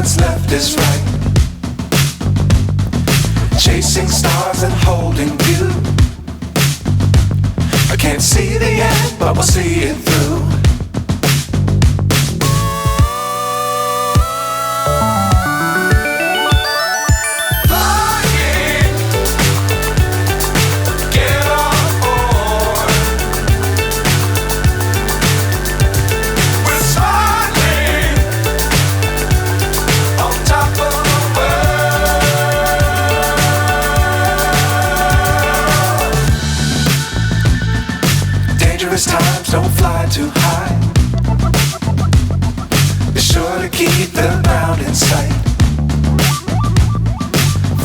what's left is right. Chasing stars and holding you. I can't see the end, but we'll see it through. Times don't fly too high. Be sure to keep the ground in sight.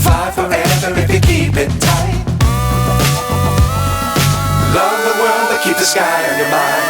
Fly forever if you keep it tight. Love the world but keep the sky on your mind.